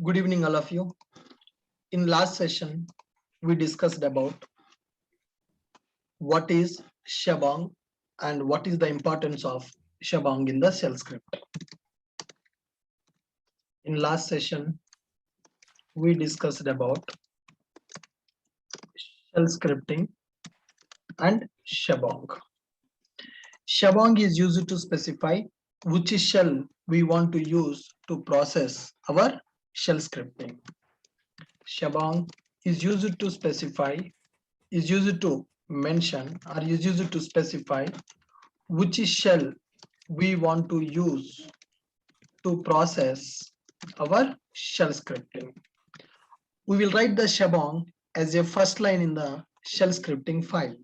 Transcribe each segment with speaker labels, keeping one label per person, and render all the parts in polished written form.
Speaker 1: Good evening, all of you. In last session, we discussed about what is Shabang and what is the importance of Shabang in the shell script. In last session, we discussed about shell scripting and Shabang. Shabang is used to specify which shell we want to use to process our shell scripting. Shabang is used to specify, is used to mention, or is used to specify which shell we want to use to process our shell scripting. We will write the Shabang as a first line in the shell scripting file.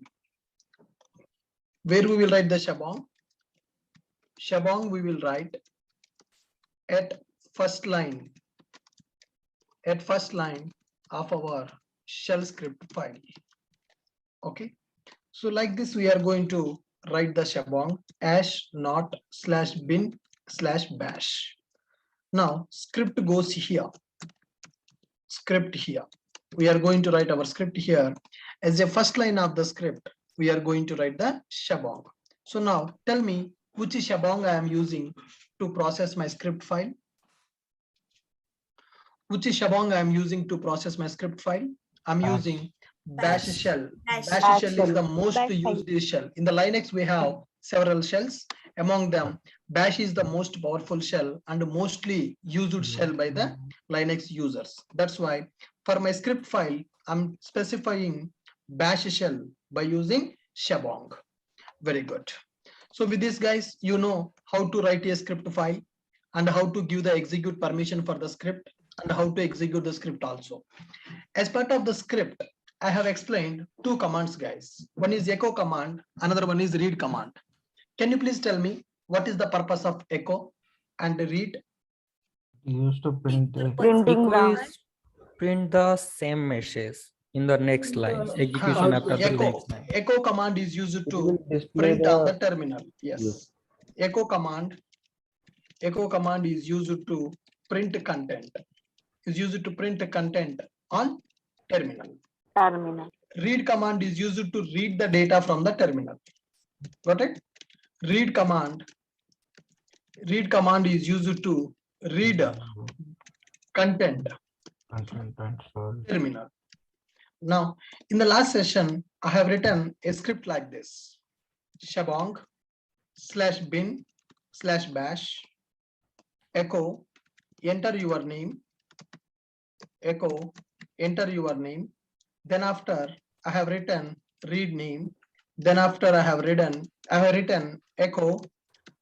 Speaker 1: Where we will write the Shabang? Shabang we will write at first line of our shell script file. Okay, so like this we are going to write the Shabang ash not slash bin slash bash. Now script goes here, script here. We are going to write our script here. As a first line of the script, we are going to write the Shabang. So now tell me which Shabang I am using to process my script file. Which Shabang I am using to process my script file? I'm using bash shell. Bash shell is the most used shell. In the Linux, we have several shells. Among them, bash is the most powerful shell and mostly used shell by the Linux users. That's why for my script file, I'm specifying bash shell by using Shabang. Very good. So with this, guys, you know how to write a script file and how to give the execute permission for the script and how to execute the script also. As part of the script, I have explained two commands, guys. One is echo command, another one is read command. Can you please tell me what is the purpose of echo and read?
Speaker 2: Used to print
Speaker 3: Echo is print the same message in the next line. Execution after the next line.
Speaker 1: Echo command is used to
Speaker 2: display
Speaker 1: print on the terminal. Yes. Echo command is used to print content. Is used to print content on terminal. Read command is used to read the data from the terminal. Got it? Read command is used to read content terminal. Now, in the last session, I have written a script like this: Shabang slash bin slash bash echo enter your name, echo enter your name. Then after I have written read name. Then after I have written echo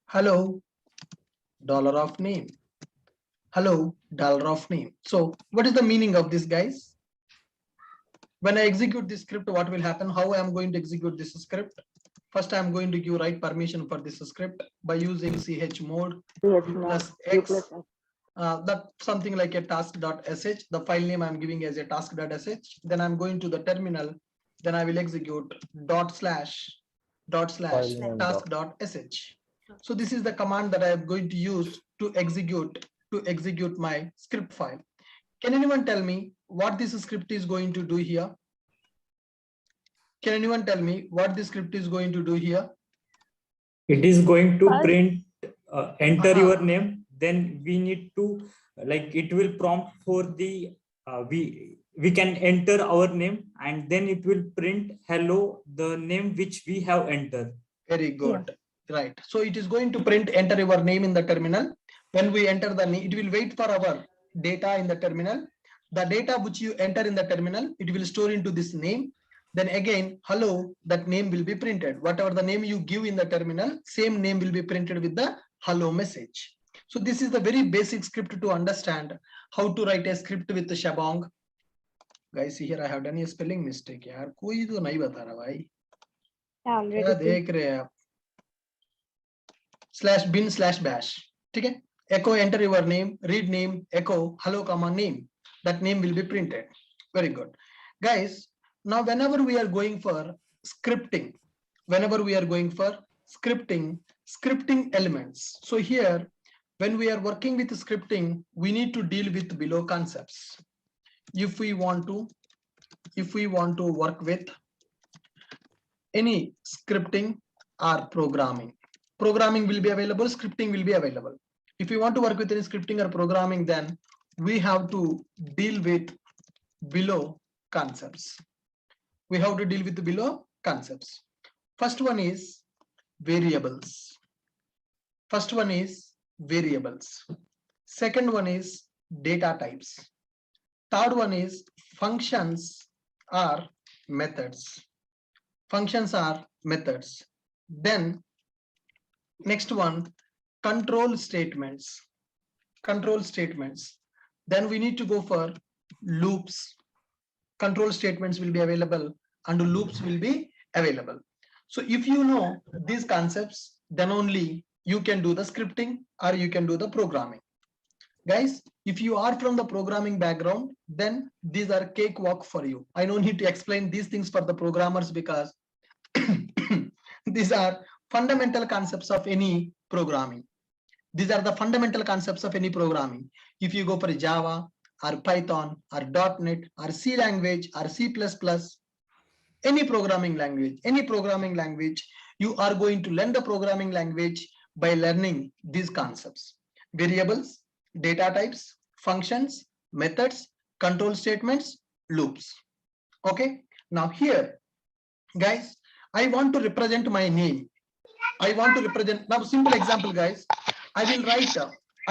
Speaker 1: hello dollar of name. Hello dollar of name. So what is the meaning of this, guys? When I execute this script, what will happen? How I am going to execute this script? First, I am going to give write permission for this script by using chmod plus x. That something like a task.sh. The file name I'm giving as a task.sh. Then I'm going to the terminal. Then I will execute dot slash task.sh. So this is the command that I am going to use to execute my script file. Can anyone tell me what this script is going to do here? Can anyone tell me what this script is going to do here?
Speaker 4: It is going to print enter your name. Then we need to it will prompt for the we can enter our name and then it will print hello the name which we have entered.
Speaker 1: Very good. Right. So it is going to print enter your name in the terminal. When we enter the name, it will wait for our data in the terminal. The data which you enter in the terminal, it will store into this name. Then again, hello, that name will be printed. Whatever the name you give in the terminal, same name will be printed with the hello message. So this is the very basic script to understand how to write a script with the Shabang. Guys, here I have done a spelling mistake. यार कोई तो नहीं बता रहा भाई. क्या देख रहे हैं आप? Slash bin slash bash. ठीक है? Echo enter your name, read name, echo hello comma name. That name will be printed. Very good, guys. Now, whenever we are going for scripting, scripting elements. So here when we are working with scripting, we need to deal with below concepts. If we want to work with any scripting or programming will be available, scripting will be available. If we want to work with any scripting or programming, then we have to deal with below concepts. We have to deal with the below concepts. First one is variables. Second one is data types. Third one is functions or methods. Then next one, control statements. Then we need to go for loops. Control statements will be available and loops will be available. So if you know these concepts, then only you can do the scripting or you can do the programming. Guys, if you are from the programming background, then these are cakewalk for you. I don't need to explain these things for the programmers because these are fundamental concepts of any programming. These are the fundamental concepts of any programming. If you go for Java or Python or .NET or C language or C++, any programming language, you are going to learn the programming language by learning these concepts: variables, data types, functions, methods, control statements, loops. Okay, now here, guys, I want to represent my name. Now simple example, guys. I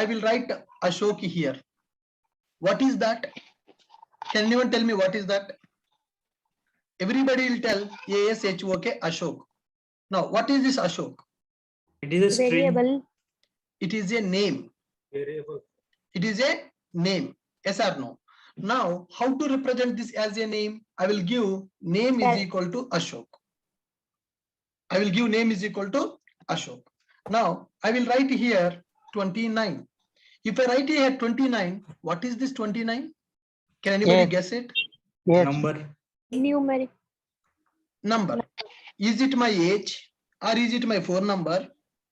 Speaker 1: will write Ashok here. What is that? Can anyone tell me what is that? Everybody will tell ASHOK, Ashok. Now, what is this Ashok?
Speaker 4: It is a string.
Speaker 5: Variable.
Speaker 1: It is a name.
Speaker 2: Variable.
Speaker 1: It is a name. Yes or no? Now, how to represent this as a name? I will give name is equal to Ashok. Now, I will write here 29. If I write here 29, what is this 29? Can anybody guess it?
Speaker 4: Number.
Speaker 5: Numeric.
Speaker 1: Number. Is it my age, or is it my phone number,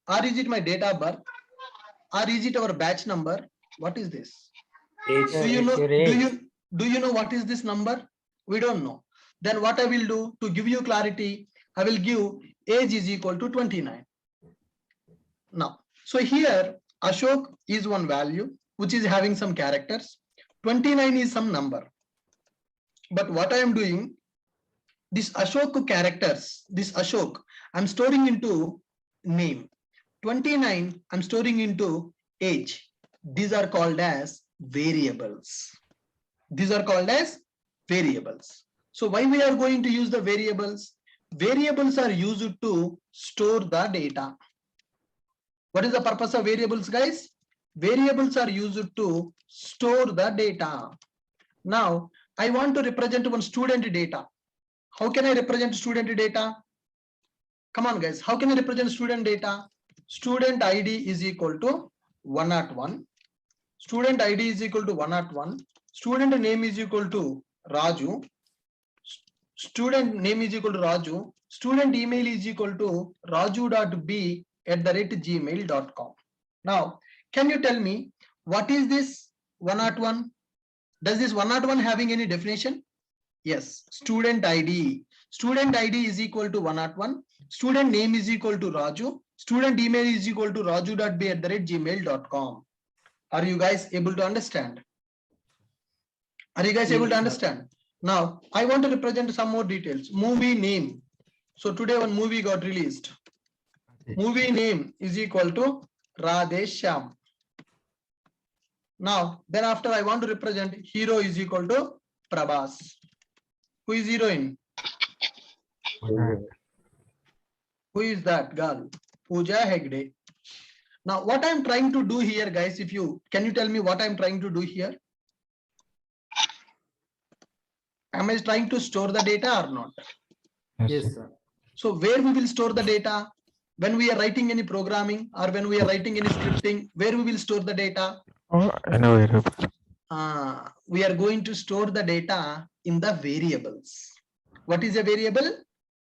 Speaker 1: or is it my date of birth, or is it our batch number? What is this?
Speaker 4: Age.
Speaker 1: Do you know?
Speaker 3: Your age.
Speaker 1: Do you know what is this number? We don't know. Then what I will do to give you clarity, I will give age is equal to 29. Now, so here Ashok is one value which is having some characters. 29 is some number. But what I am doing, this Ashok characters, this Ashok, I'm storing into name. 29, I'm storing into age. These are called as variables. So why we are going to use the variables? Variables are used to store the data. What is the purpose of variables, guys? Variables are used to store the data. Now, I want to represent one student data. How can I represent student data? Come on, guys. How can I represent student data? Student ID is equal to 101. Student ID is equal to 101. Student name is equal to Raju. Student name is equal to Raju. Student email is equal to raju.b@gmail.com. Now, can you tell me what is this 101? Does this 101 having any definition? Yes, student ID. Student ID is equal to 101. Student name is equal to Raju. Student email is equal to raju.b@gmail.com. Are you guys able to understand? Now, I want to represent some more details. Movie name. So today one movie got released. Movie name is equal to Radhesham. Now, then after I want to represent hero is equal to Prabhas. Who is heroine? Who is that girl? Pooja Hegde. Now, what I'm trying to do here, guys, can you tell me what I'm trying to do here? Am I trying to store the data or not?
Speaker 4: Yes, sir.
Speaker 1: So where we will store the data? When we are writing any programming or when we are writing any scripting, where we will store the data? We are going to store the data in the variables. What is a variable?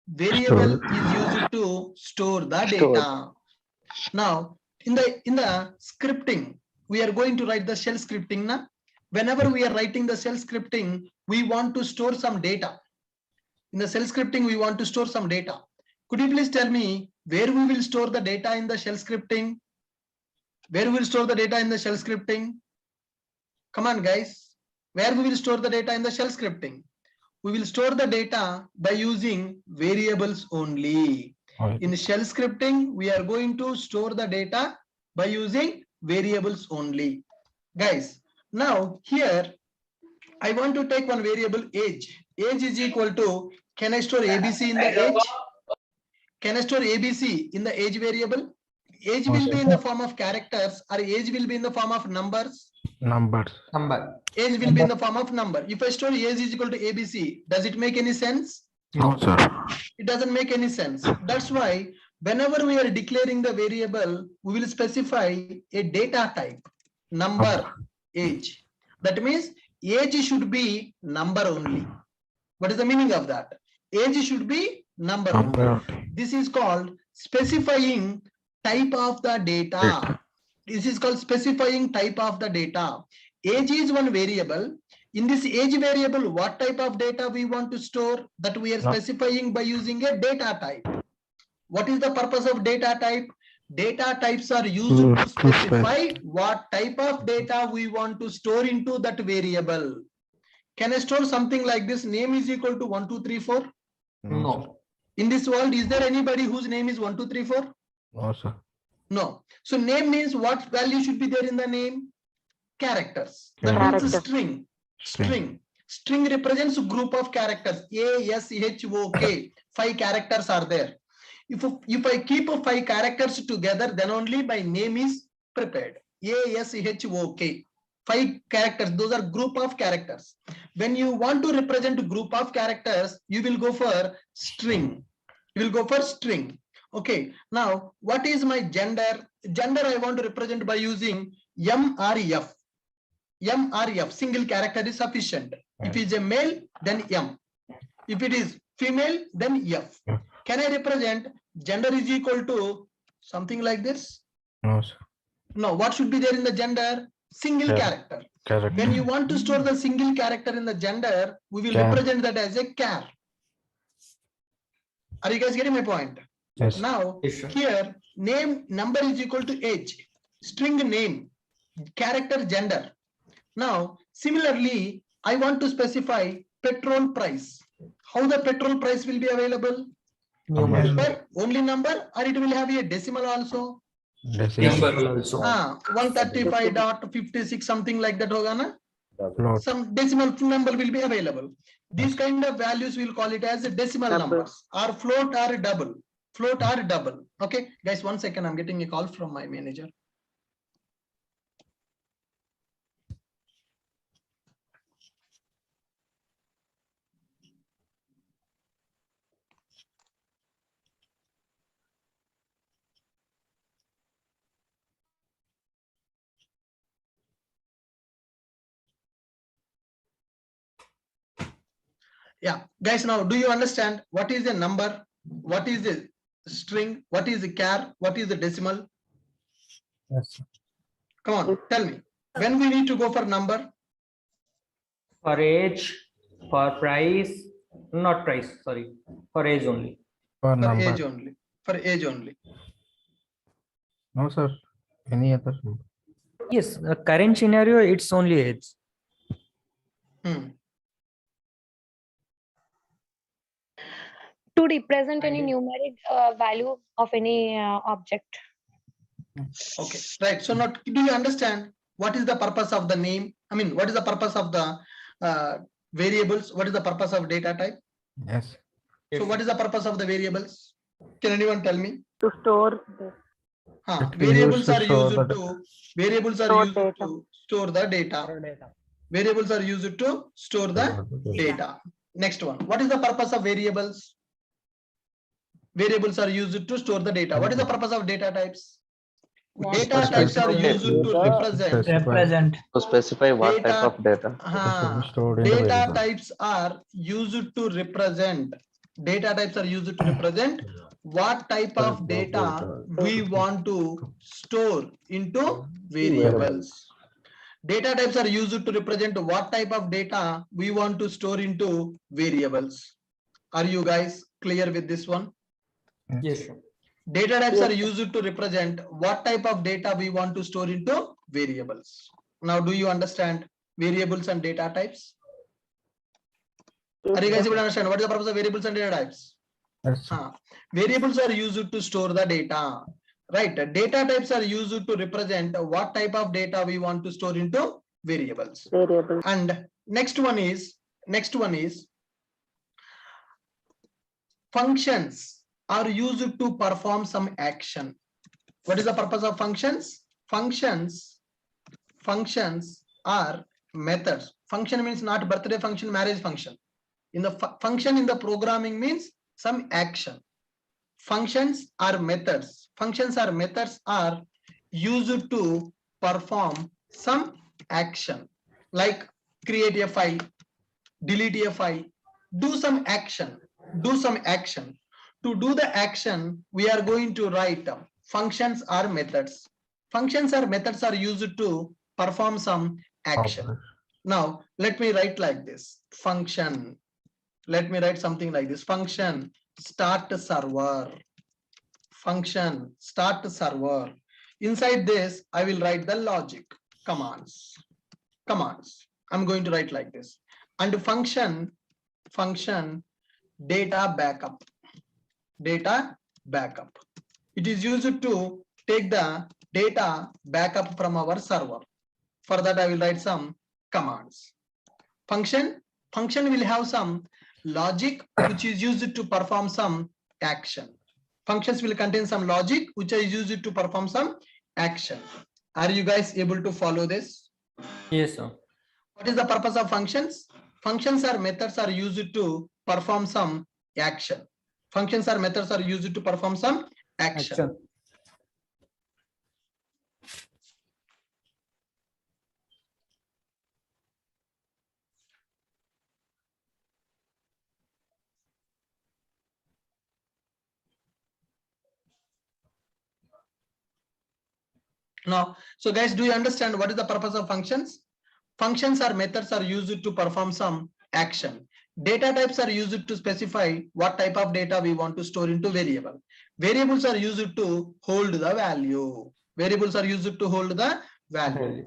Speaker 1: Variable is used to store the data. Now, in the scripting, we are going to write the shell scripting now. Whenever we are writing the shell scripting, we want to store some data. In the shell scripting, we want to store some data. Could you please tell me where we will store the data in the shell scripting? Where we will store the data in the shell scripting? Come on, guys. Where we will store the data in the shell scripting? We will store the data by using variables only. In shell scripting, we are going to store the data by using variables only. Guys, now here, I want to take one variable age. Age is equal to, can I store ABC in the age? Can I store ABC in the age variable? Age will be in the form of characters, or age will be in the form of numbers?
Speaker 2: Numbers.
Speaker 1: Age will be in the form of number. If I store age is equal to ABC, does it make any sense?
Speaker 2: No, sir.
Speaker 1: It doesn't make any sense. That's why whenever we are declaring the variable, we will specify a data type, number, age. That means age should be number only. What is the meaning of that? Age should be number only. This is called specifying type of the data. This is called specifying type of the data. Age is one variable. In this age variable, what type of data we want to store, that we are specifying by using a data type. What is the purpose of data type? Data types are used to specify what type of data we want to store into that variable. Can I store something like this? Name is equal to 1, 2, 3, 4?
Speaker 2: No.
Speaker 1: In this world, is there anybody whose name is 1, 2, 3, 4?
Speaker 2: No, sir.
Speaker 1: No. So name means what value should be there in the name? Characters. That means string. String represents a group of characters. A, S, H, O, K. 5 characters are there. If I keep 5 characters together, then only my name is prepared. A, S, H, O, K. 5 characters. Those are group of characters. When you want to represent a group of characters, you will go for string. You will go for string. Okay. Now, what is my gender? Gender I want to represent by using M or F. M or F, single character is sufficient. If it is a male, then M. If it is female, then F. Can I represent gender is equal to something like this?
Speaker 2: No, sir.
Speaker 1: No, what should be there in the gender? Single character. When you want to store the single character in the gender, we will represent that as a char. Are you guys getting my point?
Speaker 2: Yes.
Speaker 1: Now, here, name, number is equal to age. String name, character gender. Now, similarly, I want to specify petrol price. How the petrol price will be available? Number, only number, or it will have a decimal also?
Speaker 2: Decimal.
Speaker 1: 135.56, something like that. Hoga na?
Speaker 2: Float.
Speaker 1: Some decimal number will be available. These kind of values we'll call it as a decimal numbers, or float or double. Float or double. Okay, guys, 1 second. I'm getting a call from my manager. Yeah, guys, now do you understand what is a number? What is the string? What is the char? What is the decimal?
Speaker 2: Yes, sir.
Speaker 1: Come on, tell me. When we need to go for number?
Speaker 3: For age, for price, not price, sorry, for age only.
Speaker 2: For
Speaker 1: For
Speaker 2: number.
Speaker 1: age only. For age only.
Speaker 2: No, sir. Any other?
Speaker 3: Yes, the current scenario, it's only age.
Speaker 5: To represent any numeric value of any object.
Speaker 1: Okay, right. So now, do you understand what is the purpose of the name? I mean, what is the purpose of the variables? What is the purpose of data type?
Speaker 2: Yes.
Speaker 1: So what is the purpose of the variables? Can anyone tell me?
Speaker 5: To store
Speaker 1: Variables
Speaker 2: to
Speaker 1: are
Speaker 2: store
Speaker 1: used
Speaker 2: the
Speaker 1: to variables are
Speaker 5: Store
Speaker 1: used
Speaker 5: data.
Speaker 1: to store the data. Variables are used to store the data. Next one. What is the purpose of variables? Variables are used to store the data. What is the purpose of data types? Data types are used to represent.
Speaker 6: To specify what
Speaker 1: Data-
Speaker 6: type of data.
Speaker 2: Stored in the
Speaker 1: Data
Speaker 2: variable.
Speaker 1: types are used to represent. Data types are used to represent what type of data we want to store into variables. Data types are used to represent what type of data we want to store into variables. Are you guys clear with this one?
Speaker 3: Yes, sir.
Speaker 1: Data types are used to represent what type of data we want to store into variables. Now, do you understand variables and data types? Are you guys able to understand what is the purpose of variables and data types?
Speaker 2: Yes, sir.
Speaker 1: Variables are used to store the data, right? Data types are used to represent what type of data we want to store into variables. And next one is functions are used to perform some action. What is the purpose of functions? Functions are methods. Function means not birthday function, marriage function. In the function in the programming means some action. Functions are methods. Functions are methods are used to perform some action, like create a file, delete a file, do some action. To do the action, we are going to write functions are methods. Functions are methods are used to perform some action. Now, let me write like this. Function. Let me write something like this. Function start server. Function start server. Inside this, I will write the logic commands. I'm going to write like this. And function data backup. It is used to take the data backup from our server. For that, I will write some commands. Function will have some logic which is used to perform some action. Functions will contain some logic which is used to perform some action. Are you guys able to follow this?
Speaker 3: Yes, sir.
Speaker 1: What is the purpose of functions? Functions are methods are used to perform some action. Functions are methods are used to perform some action. Now, so guys, do you understand what is the purpose of functions? Functions are methods are used to perform some action. Data types are used to specify what type of data we want to store into variable. Variables are used to hold the value.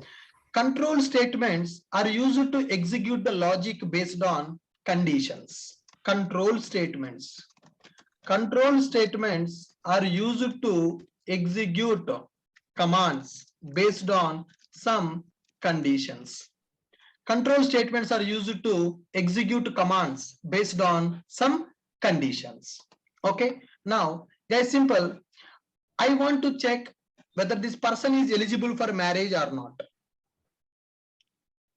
Speaker 1: Control statements are used to execute the logic based on conditions. Control statements are used to execute commands based on some conditions. Control statements are used to execute commands based on some conditions. Okay, now guys, simple. I want to check whether this person is eligible for marriage or not.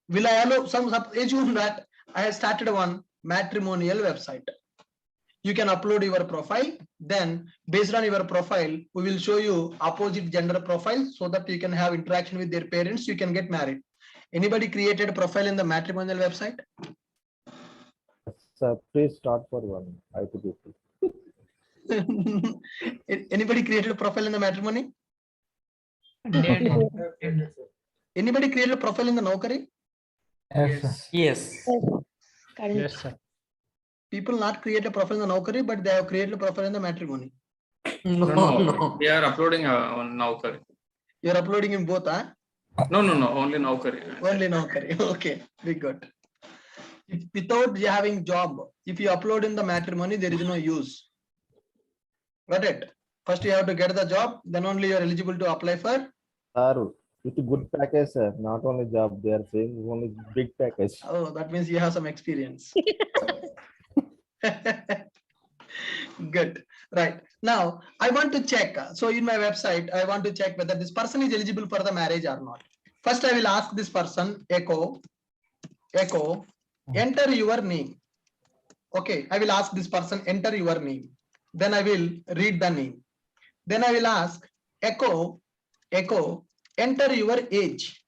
Speaker 1: Will I allow some assume that I have started one matrimonial website. You can upload your profile, then based on your profile, we will show you opposite gender profile so that you can have interaction with their parents, you can get married. Anybody created a profile in the matrimonial website?
Speaker 6: Sir, please start for one. IT people.
Speaker 1: Anybody created a profile in the matrimony? Anybody created a profile in the Naukari?
Speaker 3: Yes.
Speaker 2: Yes, sir.
Speaker 1: People not create a profile in the Naukari, but they have created a profile in the matrimony.
Speaker 3: No.
Speaker 7: We are uploading on Naukari.
Speaker 1: You are uploading in both, huh?
Speaker 7: No, only Naukari.
Speaker 1: Only Naukari. Okay, very good. If without having job, if you upload in the matrimony, there is no use. Got it? First you have to get the job, then only you are eligible to apply for.
Speaker 6: Sir, with a good package, sir. Not only job, they are saying only big package.
Speaker 1: Oh, that means you have some experience. Good. Right. Now, I want to check. So in my website, I want to check whether this person is eligible for the marriage or not. First, I will ask this person, echo, enter your name. Okay. I will ask this person, enter your name. Then I will read the name. Then I will ask, echo, enter your age.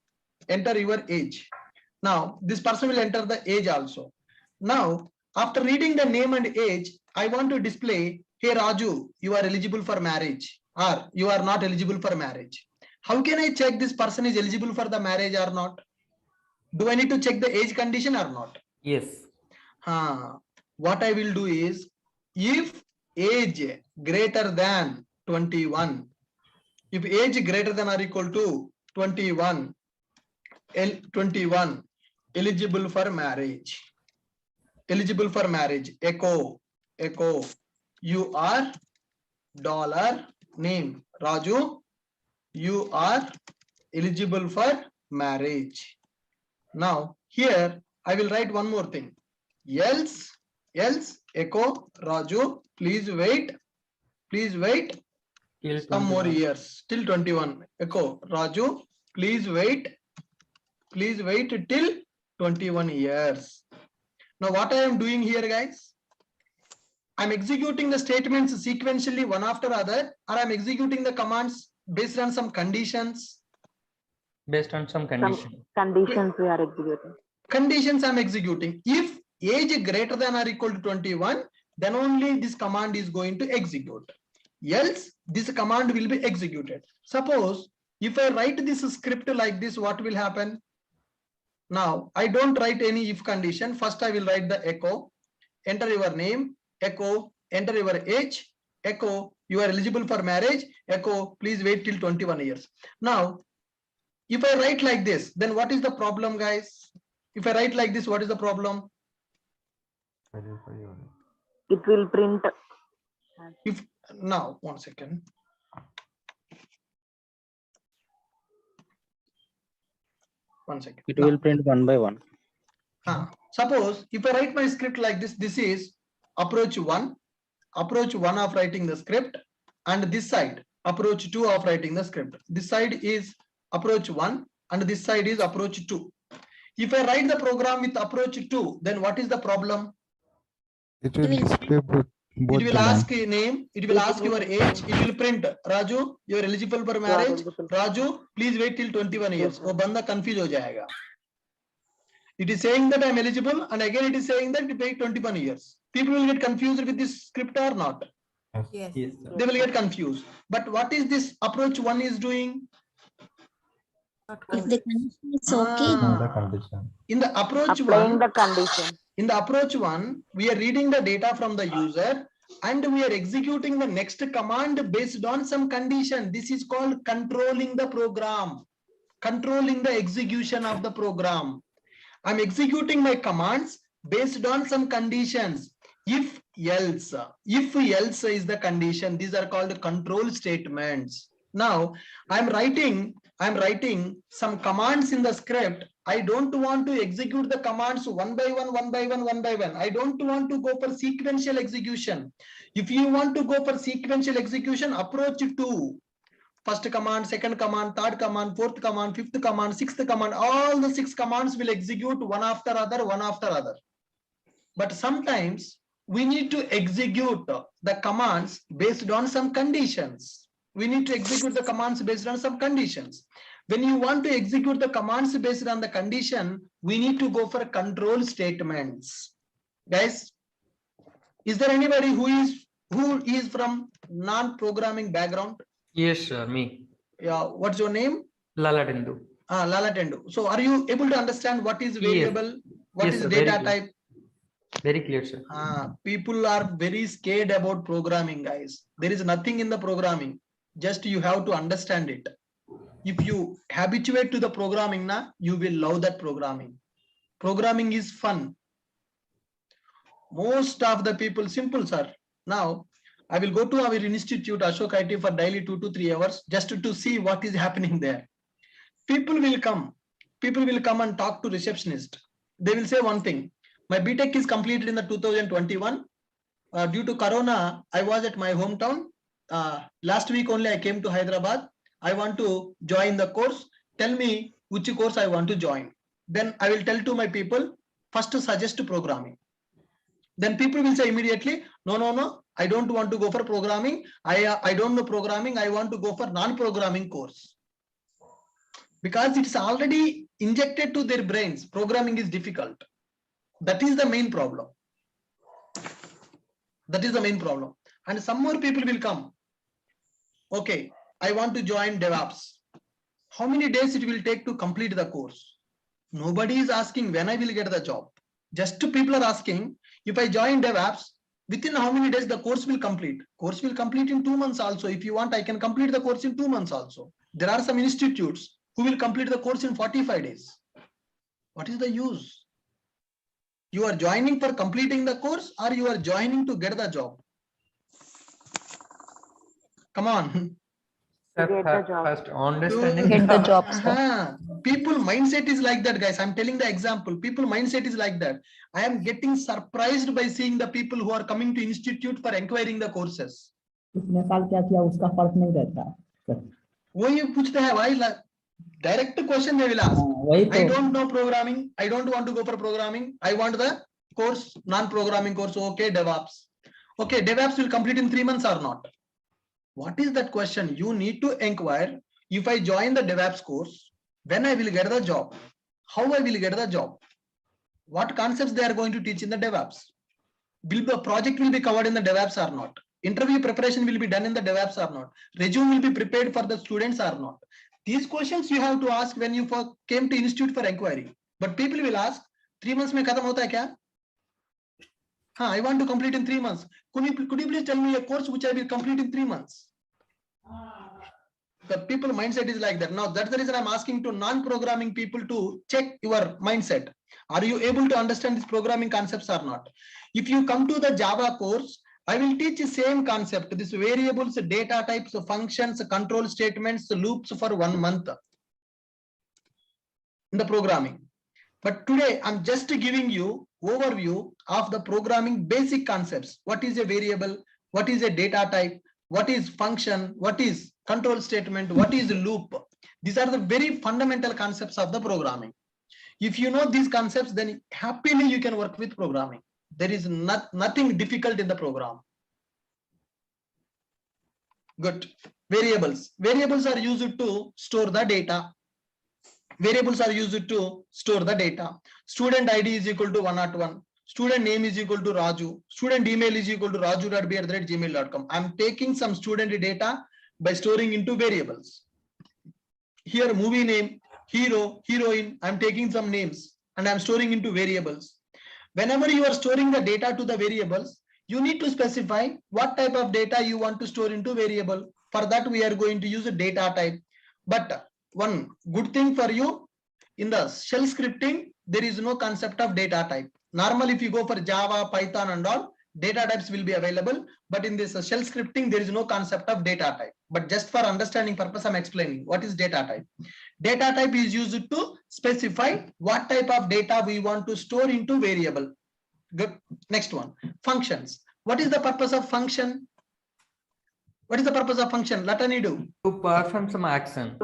Speaker 1: Now, this person will enter the age also. Now, after reading the name and age, I want to display hey Raju, you are eligible for marriage, or you are not eligible for marriage. How can I check this person is eligible for the marriage or not? Do I need to check the age condition or not?
Speaker 3: Yes.
Speaker 1: What I will do is, if age greater than 21, if age greater than or equal to 21, 21 eligible for marriage, echo you are $name Raju, you are eligible for marriage. Now here I will write one more thing, else echo Raju, please wait
Speaker 3: Till
Speaker 1: some more
Speaker 3: 21.
Speaker 1: years till 21. Echo Raju, please wait till 21 years. Now what I am doing here, guys, I'm executing the statements sequentially one after other, or I'm executing the commands based on some conditions.
Speaker 3: Based on some condition.
Speaker 5: Conditions we are executing.
Speaker 1: Conditions I'm executing. If age greater than or equal to 21, then only this command is going to execute. Else this command will be executed. Suppose if I write this script like this, what will happen? Now I don't write any if condition. First I will write the echo, enter your name, echo, enter your age, echo, you are eligible for marriage, echo, please wait till 21 years. Now if I write like this, then what is the problem, guys? If I write like this, what is the problem?
Speaker 5: It will print.
Speaker 1: If now 1 second.
Speaker 8: It will print one by one.
Speaker 1: Suppose if I write my script like this, this is approach one of writing the script, and this side approach 2 of writing the script. This side is approach 1 and this side is approach 2. If I write the program with approach 2, then what is the problem?
Speaker 9: It will display both
Speaker 1: It will
Speaker 9: the
Speaker 1: ask
Speaker 9: lines.
Speaker 1: a name, it will ask your age, it will print Raju, you are eligible for marriage. Raju, please wait till 21 years. वो बंदा confused हो जाएगा. It is saying that I am eligible, and again it is saying that it take 21 years. People will get confused with this script or not?
Speaker 3: Yes.
Speaker 1: They will get confused. But what is this approach 1 is doing?
Speaker 10: If the condition is okay,
Speaker 1: In the approach
Speaker 5: Applying
Speaker 1: 1,
Speaker 5: the condition.
Speaker 1: in the approach 1, we are reading the data from the user and we are executing the next command based on some condition. This is called controlling the program, controlling the execution of the program. I'm executing my commands based on some conditions. If else is the condition. These are called control statements. Now I'm writing some commands in the script. I don't want to execute the commands one by one. I don't want to go for sequential execution. If you want to go for sequential execution, approach 2. First command, second command, third command, fourth command, fifth command, sixth command, all the 6 commands will execute one after other. But sometimes we need to execute the commands based on some conditions. We need to execute the commands based on some conditions. When you want to execute the commands based on the condition, we need to go for control statements. Guys, is there anybody who is from non-programming background?
Speaker 3: Yes, sir. Me.
Speaker 1: Yeah. What's your name?
Speaker 3: Lalatendu.
Speaker 1: Lalatendu. So are you able to understand what is variable?
Speaker 3: Yes.
Speaker 1: What
Speaker 3: Yes,
Speaker 1: is
Speaker 3: sir.
Speaker 1: data type?
Speaker 3: Very clear, sir.
Speaker 1: People are very scared about programming, guys. There is nothing in the programming. Just you have to understand it. If you habituate to the programming, you will love that programming. Programming is fun. Most of the people, simple, sir. Now, I will go to our institute, Ashok IT, for daily 2 to 3 hours just to see what is happening there. People will come and talk to receptionist. They will say one thing. My BTech is completed in the 2021. Due to Corona, I was at my hometown. Last week only I came to Hyderabad. I want to join the course. Tell me which course I want to join. Then I will tell to my people, first suggest programming. Then people will say immediately, no, I don't want to go for programming. I don't know programming. I want to go for non-programming course. Because it's already injected to their brains. Programming is difficult. That is the main problem. and some more people will come. Okay, I want to join DevOps. How many days it will take to complete the course? Nobody is asking when I will get the job. Just people are asking, if I join DevOps, within how many days the course will complete? Course will complete in 2 months also. If you want, I can complete the course in 2 months also. There are some institutes who will complete the course in 45 days. What is the use? You are joining for completing the course, or you are joining to get the job? Come on.
Speaker 5: Get the job.
Speaker 3: First, understanding
Speaker 2: Get the job, sir.
Speaker 1: People mindset is like that, guys. I'm telling the example. People mindset is like that. I am getting surprised by seeing the people who are coming to institute for inquiring the courses. वही पूछते हैं भाई, direct question they will ask. I don't know programming. I don't want to go for programming. I want the course, non-programming course. Okay, DevOps. Okay, DevOps will complete in 3 months or not? What is that question? You need to inquire. If I join the DevOps course, when I will get the job? How I will get the job? What concepts they are going to teach in the DevOps? Will the project will be covered in the DevOps or not? Interview preparation will be done in the DevOps or not? Resume will be prepared for the students or not? These questions you have to ask when you came to institute for inquiry. But people will ask, 3 months mein khatam hota hai kya? I want to complete in 3 months. Could you please tell me a course which I will complete in 3 months? The people mindset is like that. Now that's the reason I'm asking to non-programming people to check your mindset. Are you able to understand these programming concepts or not? If you come to the Java course, I will teach the same concept. These variables, data types, functions, control statements, loops for 1 month in the programming. But today I'm just giving you overview of the programming basic concepts. What is a variable? What is a data type? What is function? What is control statement? What is loop? These are the very fundamental concepts of the programming. If you know these concepts, then happily you can work with programming. There is nothing difficult in the program. Good. Variables. Variables are used to store the data. Variables are used to store the data. Student ID is equal to 101. Student name is equal to Raju. Student email is equal to raju.b@gmail.com. I'm taking some student data by storing into variables. Here movie name, hero, heroine, I'm taking some names and I'm storing into variables. Whenever you are storing the data to the variables, you need to specify what type of data you want to store into variable. For that, we are going to use a data type. But one good thing for you, in the shell scripting, there is no concept of data type. Normally, if you go for Java, Python and all, data types will be available. But in this shell scripting, there is no concept of data type. But just for understanding purpose, I'm explaining what is data type. Data type is used to specify what type of data we want to store into variable. Good. Next one, functions. What is the purpose of function? What is the purpose of function? Let me do.
Speaker 3: To perform some action.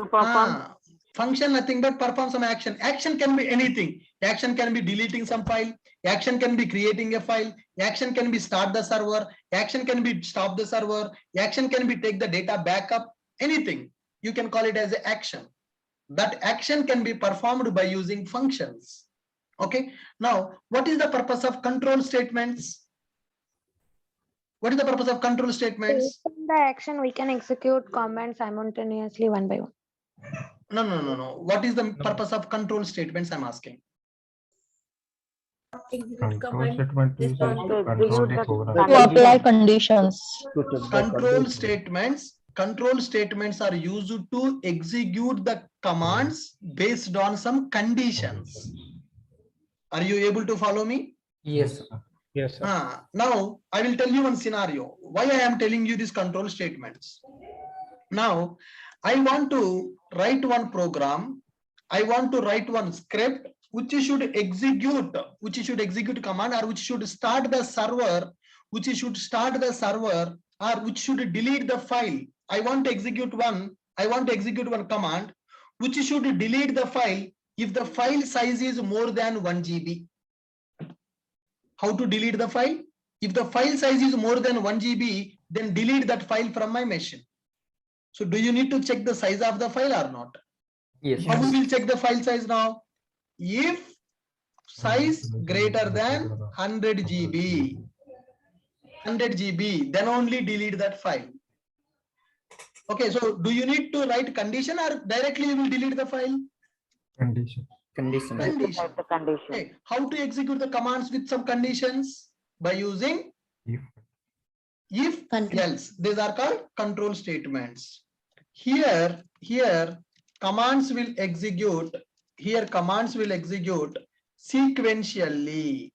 Speaker 1: Function nothing but perform some action. Action can be anything. Action can be deleting some file. Action can be creating a file. Action can be start the server. Action can be stop the server. Action can be take the data backup. Anything. You can call it as an action. That action can be performed by using functions. Okay. Now, what is the purpose of control statements? What is the purpose of control statements?
Speaker 11: Based on the action, we can execute commands simultaneously one by one.
Speaker 1: No. What is the purpose of control statements? I'm asking.
Speaker 9: Control statement is to control the program.
Speaker 2: To apply conditions.
Speaker 1: Control statements are used to execute the commands based on some conditions. Are you able to follow me?
Speaker 3: Yes.
Speaker 8: Yes, sir.
Speaker 1: Now I will tell you one scenario. Why I am telling you these control statements. Now I want to write one program. I want to write one script which should execute command, or which should start the server, or which should delete the file. I want to execute one command which should delete the file if the file size is more than 1 GB. How to delete the file? If the file size is more than 1 GB, then delete that file from my machine. So do you need to check the size of the file or not?
Speaker 3: Yes.
Speaker 1: How we will check the file size now? If size greater than 100 GB. 100 GB, then only delete that file. Okay, so do you need to write condition or directly you will delete the file?
Speaker 9: Condition.
Speaker 3: Condition.
Speaker 1: Condition.
Speaker 5: The condition.
Speaker 1: Okay, how to execute the commands with some conditions? By using if else. These are called control statements. Here commands will execute. Here commands will execute sequentially.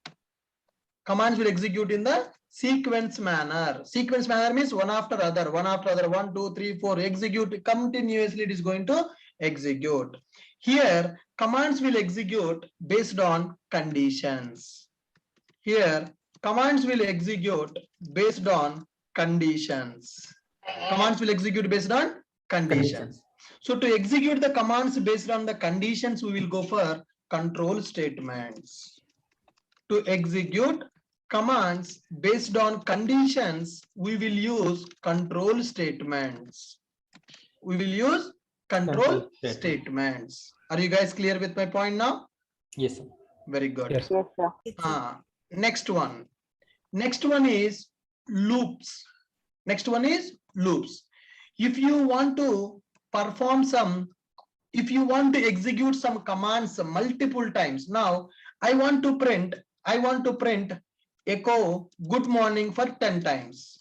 Speaker 1: Commands will execute in the sequence manner. Sequence manner means one after other, 1, 2, 3, 4. Execute continuously. It is going to execute. Here commands will execute based on conditions. Here commands will execute based on conditions. Commands will execute based on conditions. So to execute the commands based on the conditions, we will go for control statements. To execute commands based on conditions, we will use control statements. We will use control statements. Are you guys clear with my point now?
Speaker 3: Yes, sir.
Speaker 1: Very good.
Speaker 8: Yes.
Speaker 5: Yes, sir.
Speaker 1: Next one. Next one is loops. Next one is loops. If you want to perform some, if you want to execute some commands multiple times. Now I want to print echo good morning for 10 times.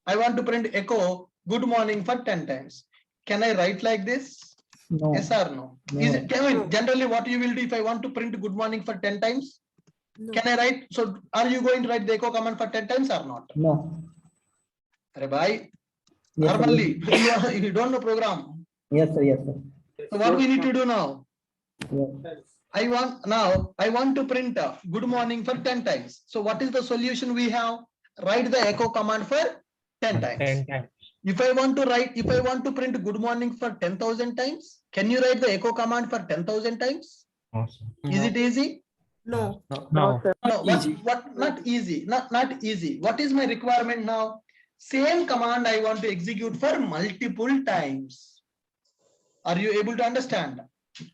Speaker 1: I want to print echo good morning for 10 times. Can I write like this?
Speaker 8: No.
Speaker 1: Yes or no? Is it, generally what you will do if I want to print good morning for 10 times? Can I write? So are you going to write the echo command for 10 times or not?
Speaker 8: No.
Speaker 1: Bye.
Speaker 8: Yes,
Speaker 1: Normally, you don't know program.
Speaker 8: Yes, sir. Yes, sir.
Speaker 1: So what we need to do now?
Speaker 8: Yes.
Speaker 1: I want to print good morning for 10 times. So what is the solution we have? Write the echo command for 10 times.
Speaker 9: 10 times.
Speaker 1: If I want to print good morning for 10,000 times, can you write the echo command for 10,000 times?
Speaker 9: Awesome.
Speaker 1: Is it easy?
Speaker 3: No.
Speaker 1: No, not easy. Not easy. What is my requirement now? Same command I want to execute for multiple times. Are you able to understand?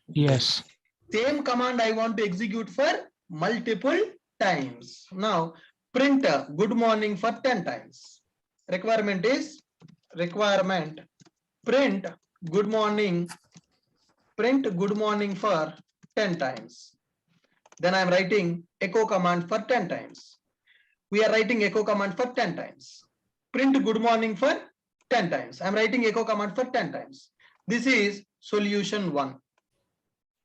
Speaker 9: Yes.
Speaker 1: Same command I want to execute for multiple times. Now print good morning for 10 times. Requirement is print good morning for 10 times. Then I am writing echo command for 10 times. We are writing echo command for 10 times. Print good morning for 10 times. I am writing echo command for 10 times. This is solution 1.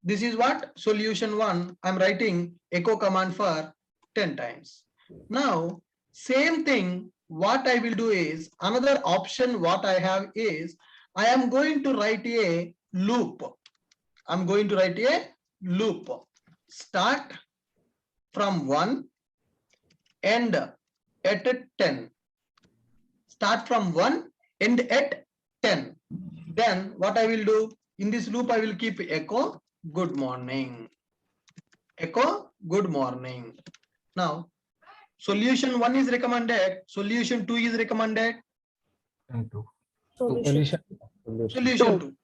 Speaker 1: This is what? Solution 1. I am writing echo command for 10 times. Now, same thing, what I will do is, another option what I have is, I am going to write a loop. I'm going to write a loop. Start from 1, end at 10. Start from 1, end at 10. Then what I will do, in this loop I will keep echo good morning. Echo good morning. Now solution 1 is recommended, solution 2 is recommended.
Speaker 9: And 2.
Speaker 8: Solution.
Speaker 1: Solution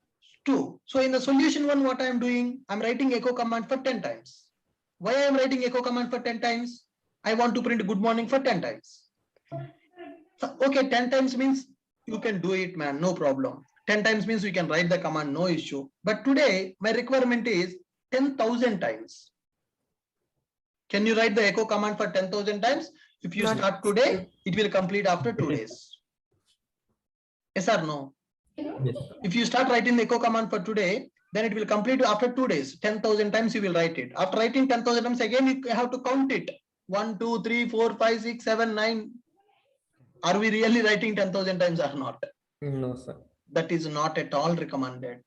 Speaker 1: 2. So in the solution 1, what I am doing, I am writing echo command for 10 times. Why I am writing echo command for 10 times? I want to print good morning for 10 times. So, okay, 10 times means you can do it, man, no problem. 10 times means you can write the command, no issue. But today my requirement is 10,000 times. Can you write the echo command for 10,000 times? If you start today, it will complete after 2 days. Yes or no?
Speaker 3: Yes.
Speaker 1: If you start writing the echo command for today, then it will complete after 2 days. 10,000 times you will write it. After writing 10,000 times, again you have to count it. 1, 2, 3, 4, 5, 6, 7, 9. Are we really writing 10,000 times or not?
Speaker 3: No, sir.
Speaker 1: That is not at all recommended.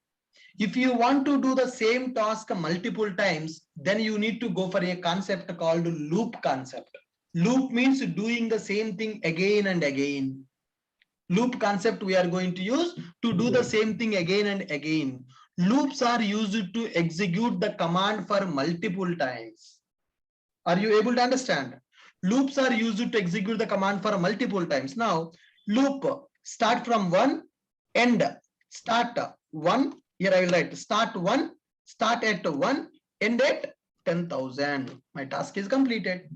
Speaker 1: If you want to do the same task multiple times, then you need to go for a concept called loop concept. Loop means doing the same thing again and again. Loop concept we are going to use to do the same thing again and again. Loops are used to execute the command for multiple times. Are you able to understand? Loops are used to execute the command for multiple times. Now, loop start from 1, end start 1. Here I will write start 1, start at 1, end at 10,000. My task is completed.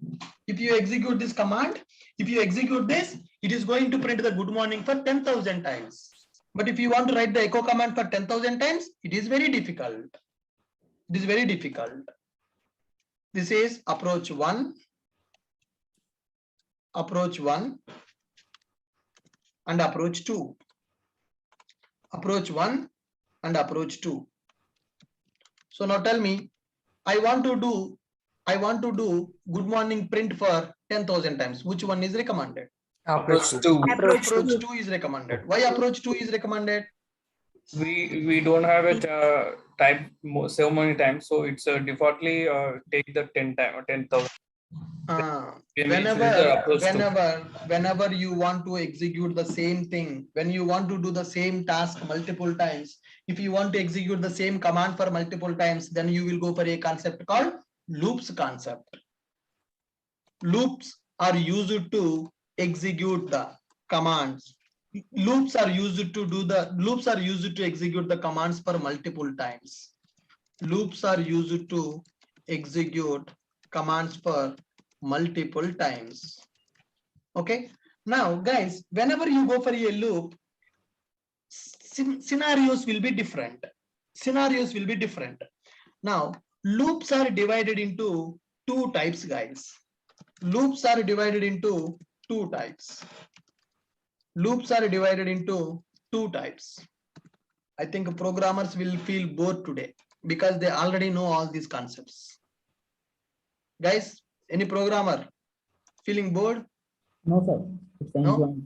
Speaker 1: If you execute this command, if you execute this, it is going to print the good morning for 10,000 times. But if you want to write the echo command for 10,000 times, it is very difficult. It is very difficult. This is approach 1, and approach 2. Approach 1 and approach 2. So now tell me, I want to do good morning print for 10,000 times. Which one is recommended?
Speaker 7: Approach 2.
Speaker 1: Approach 2 is recommended. Why approach 2 is recommended?
Speaker 7: We don't have it type so many times, so it's defaultly take the 10,000.
Speaker 1: Whenever you want to execute the same thing, when you want to do the same task multiple times, if you want to execute the same command for multiple times, then you will go for a concept called loops concept. Loops are used to execute the commands. Loops are used to execute the commands for multiple times. Loops are used to execute commands for multiple times. Okay. Now, guys, whenever you go for a loop, scenarios will be different. Now, loops are divided into two types, guys. Loops are divided into two types. I think programmers will feel bored today because they already know all these concepts. Guys, any programmer feeling bored?
Speaker 8: No, sir.
Speaker 1: No?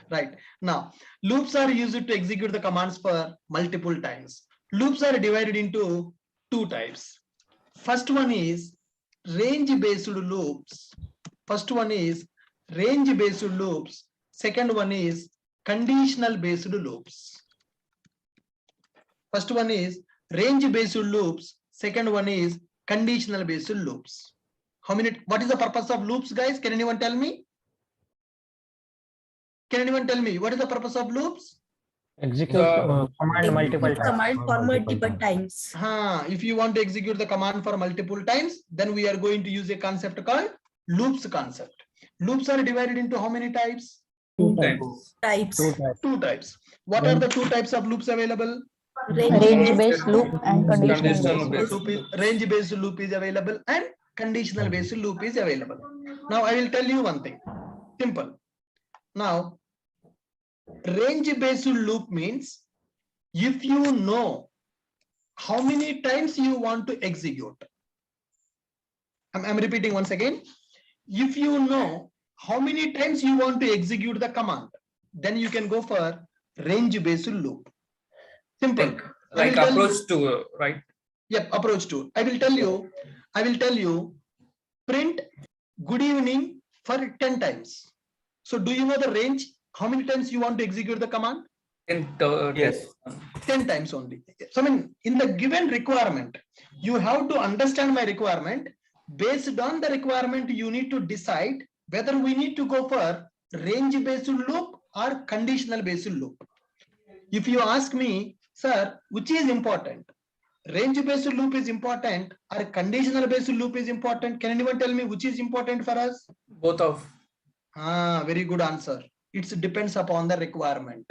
Speaker 1: Right. Now, loops are used to execute the commands for multiple times. Loops are divided into two types. First one is range-based loops. Second one is conditional-based loops. First one is range-based loops. Second one is conditional-based loops. What is the purpose of loops, guys? Can anyone tell me? What is the purpose of loops?
Speaker 9: Execute command multiple times.
Speaker 1: If you want to execute the command for multiple times, then we are going to use a concept called loops concept. Loops are divided into how many types?
Speaker 9: Two
Speaker 1: types. What are the two types of loops available?
Speaker 2: Range-based loop and conditional based.
Speaker 1: Range-based loop is available and conditional-based loop is available. Now I will tell you one thing. Simple. Now, range-based loop means if you know how many times you want to execute. I'm repeating once again. If you know how many times you want to execute the command, then you can go for range-based loop. Simple.
Speaker 7: Like approach 2, right?
Speaker 1: Yep, approach 2. I will tell you print good evening for 10 times. So do you know the range? How many times you want to execute the command?
Speaker 7: Yes.
Speaker 1: 10 times only. So I mean, in the given requirement, you have to understand my requirement. Based on the requirement, you need to decide whether we need to go for range-based loop or conditional-based loop. If you ask me, sir, which is important? Range-based loop is important or conditional-based loop is important? Can anyone tell me which is important for us?
Speaker 7: Both of.
Speaker 1: Very good answer. It depends upon the requirement.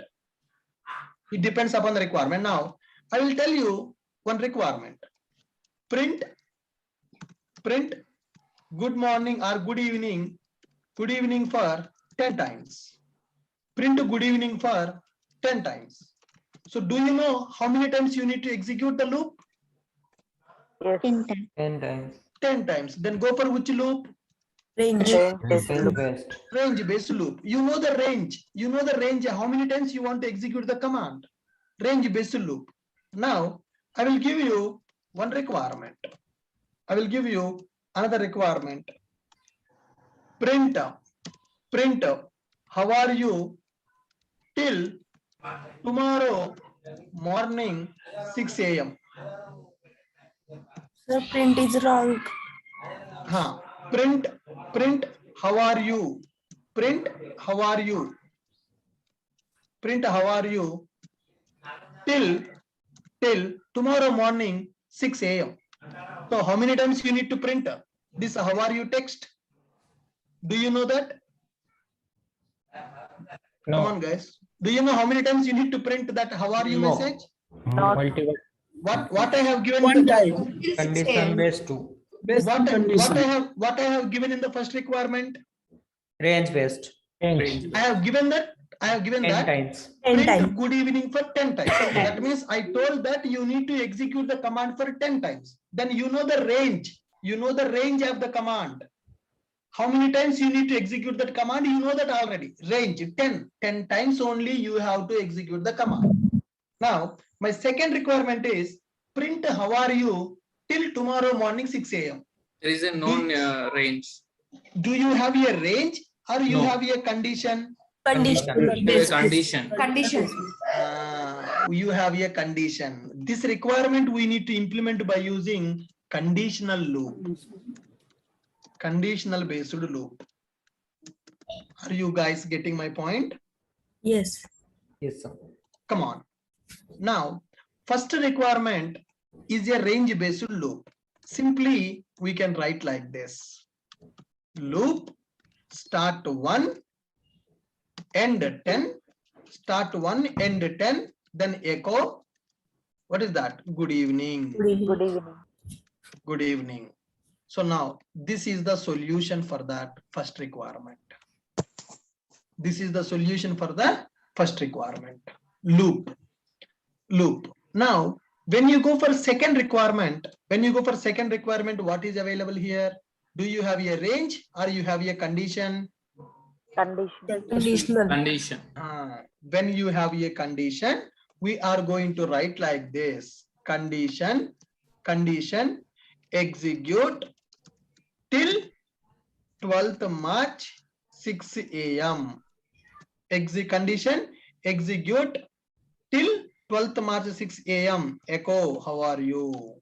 Speaker 1: It depends upon the requirement. Now, I will tell you one requirement. Print good morning or good evening for 10 times. Print good evening for 10 times. So do you know how many times you need to execute the loop?
Speaker 11: Yes.
Speaker 2: 10 times.
Speaker 1: 10 times. Then go for which loop? Range-based loop. You know the range. How many times you want to execute the command? Range-based loop. Now, I will give you one requirement. I will give you another requirement. Print, how are you till tomorrow morning 6 a.m.
Speaker 5: The print is wrong.
Speaker 1: Print, how are you? Print, how are you? Print, how are you? Till tomorrow morning 6 a.m. So how many times you need to print? This how are you text. Do you know that?
Speaker 3: No.
Speaker 1: Come on, guys. Do you know how many times you need to print that how are you
Speaker 3: No.
Speaker 1: message?
Speaker 3: Multiple
Speaker 1: What I have given
Speaker 12: One
Speaker 1: in the
Speaker 12: time.
Speaker 3: condition based 2.
Speaker 12: Based on condition.
Speaker 1: what I have given in the first requirement.
Speaker 3: Range based.
Speaker 7: Range.
Speaker 1: I have given that. I have given
Speaker 3: 10
Speaker 1: that.
Speaker 3: times.
Speaker 1: Print good evening for 10 times. That means I told that you need to execute the command for 10 times. Then you know the range. You know the range of the command. How many times you need to execute that command? You know that already. Range 10. 10 times only you have to execute the command. Now, my second requirement is print how are you till tomorrow morning 6 a.m.
Speaker 7: There is a known range.
Speaker 1: Do you have a range or you
Speaker 7: No.
Speaker 1: have a condition?
Speaker 7: Condition.
Speaker 1: You have a condition. This requirement we need to implement by using conditional loop. Conditional based loop. Are you guys getting my point?
Speaker 12: Yes.
Speaker 3: Yes, sir.
Speaker 1: Come on. Now, first requirement is a range based loop. Simply, we can write like this. Loop start 1, end 10, start 1, end 10, then echo. What is that? Good evening.
Speaker 11: Good evening.
Speaker 1: Good evening. So now this is the solution for that first requirement. This is the solution for the first requirement. Loop. Now, when you go for second requirement, what is available here? Do you have a range or you have a condition?
Speaker 11: Condition.
Speaker 7: Condition.
Speaker 1: When you have a condition, we are going to write like this. Condition execute till 12th March 6 a.m. Condition execute till 12th March 6 a.m. Echo, how are you?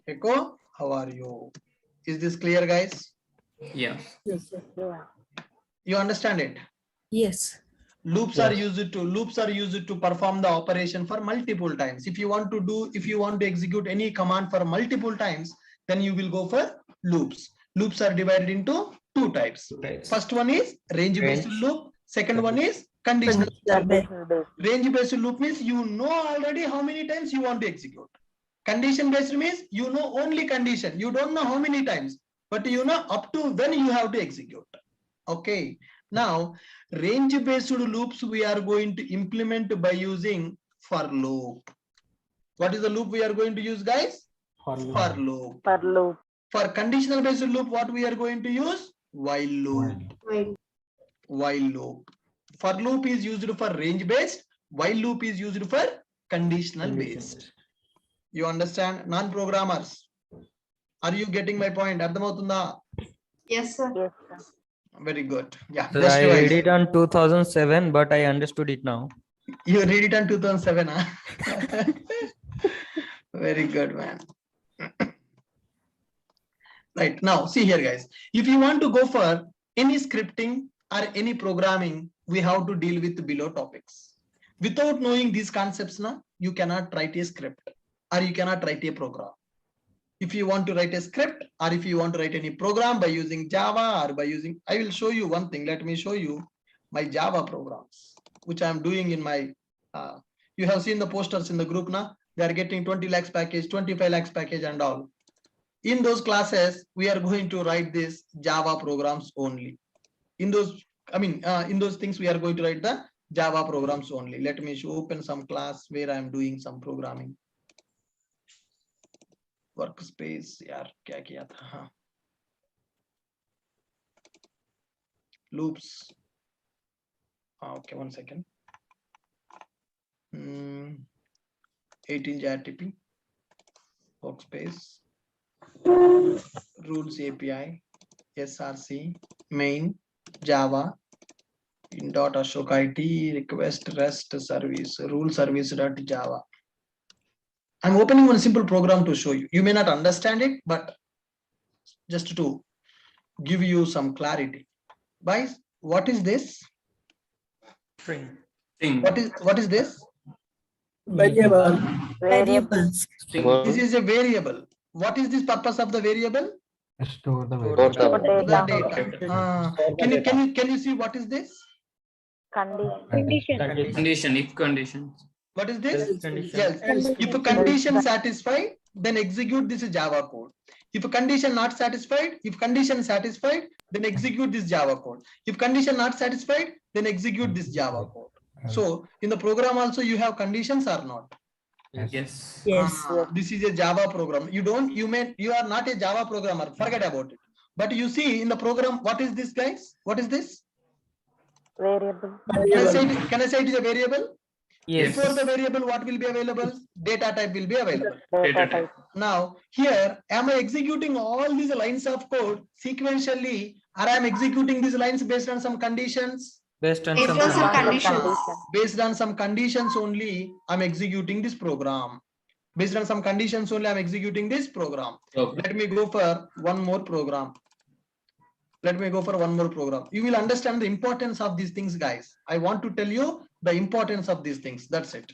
Speaker 1: Echo, how are you? Is this clear, guys?
Speaker 7: Yeah.
Speaker 12: Yes.
Speaker 1: You understand it?
Speaker 12: Yes.
Speaker 1: Loops are used to perform the operation for multiple times. If you want to execute any command for multiple times, then you will go for loops. Loops are divided into two types. First one is range based loop. Second one is conditional. Range based loop means you know already how many times you want to execute. Condition based means you know only condition. You don't know how many times, but you know up to when you have to execute. Okay. Now, range based loops we are going to implement by using for loop. What is the loop we are going to use, guys? For loop. For conditional based loop, what we are going to use? While loop. While loop. For loop is used for range based. While loop is used for conditional based. You understand? Non-programmers, are you getting my point?
Speaker 10: Yes, sir.
Speaker 1: Very good. Yeah.
Speaker 3: So I read it on 2007, but I understood it now.
Speaker 1: You read it on 2007, huh? Very good, man. Right. Now, see here, guys. If you want to go for any scripting or any programming, we have to deal with below topics. Without knowing these concepts, now you cannot write a script or you cannot write a program. If you want to write a script or if you want to write any program by using Java or by using, I will show you one thing. Let me show you my Java programs, which I am doing in my, you have seen the posters in the group now. They are getting 20 lakhs package, 25 lakhs package and all. In those classes, we are going to write this Java programs only. In those, in those things, we are going to write the Java programs only. Let me open some class where I am doing some programming. Workspace, yaar, kya kiya tha? Loops. Okay, 1 second. 18 JRTP. Workspace. Rules API. SRC. Main. Java. In .ashok IT. Request REST service. Rule service.java. I'm opening one simple program to show you. You may not understand it, but just to give you some clarity. Guys, what is this?
Speaker 3: String.
Speaker 1: What is this?
Speaker 12: Variable.
Speaker 1: This is a variable. What is this purpose of the variable?
Speaker 9: Store the
Speaker 3: Store
Speaker 9: variable.
Speaker 1: The
Speaker 5: Data.
Speaker 1: data. Can you see what is this?
Speaker 5: Condition.
Speaker 7: Condition, if conditions.
Speaker 1: What is this?
Speaker 3: Else condition.
Speaker 1: Yes. If a condition satisfied, then execute this Java code. If a condition not satisfied, if condition satisfied, then execute this Java code. If condition not satisfied, then execute this Java code. So in the program also you have conditions or not?
Speaker 7: Yes.
Speaker 12: Yes.
Speaker 1: This is a Java program. You are not a Java programmer. Forget about it. But you see in the program, what is this, guys? What is this?
Speaker 5: Variable.
Speaker 1: Can I say it is a variable?
Speaker 3: Yes.
Speaker 1: Before the variable, what will be available? Data type will be available.
Speaker 5: Data type.
Speaker 1: Now, here, am I executing all these lines of code sequentially, or I am executing these lines based on some conditions?
Speaker 3: Based on
Speaker 10: Based
Speaker 3: some
Speaker 10: on some
Speaker 3: condition.
Speaker 10: conditions.
Speaker 1: Based on some conditions only, I'm executing this program. Based on some conditions only, I'm executing this program.
Speaker 7: Okay.
Speaker 1: Let me go for one more program. You will understand the importance of these things, guys. I want to tell you the importance of these things. That's it.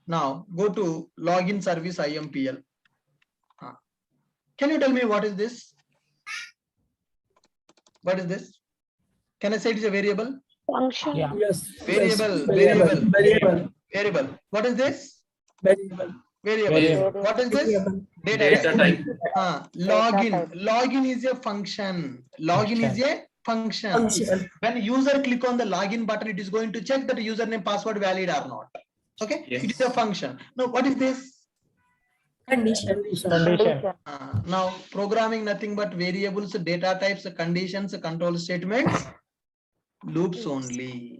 Speaker 1: Now go to login service IMPL. Can you tell me what is this? What is this? Can I say it is a variable?
Speaker 11: Function.
Speaker 12: Yes.
Speaker 1: Variable. What is this? Variable. What is this?
Speaker 7: Data type.
Speaker 1: Login is a function. When user click on the login button, it is going to check that username password valid or not. Okay.
Speaker 7: Yes.
Speaker 1: It is a function. Now what is this?
Speaker 12: Condition.
Speaker 1: Now programming nothing but variables, data types, conditions, control statements, loops only.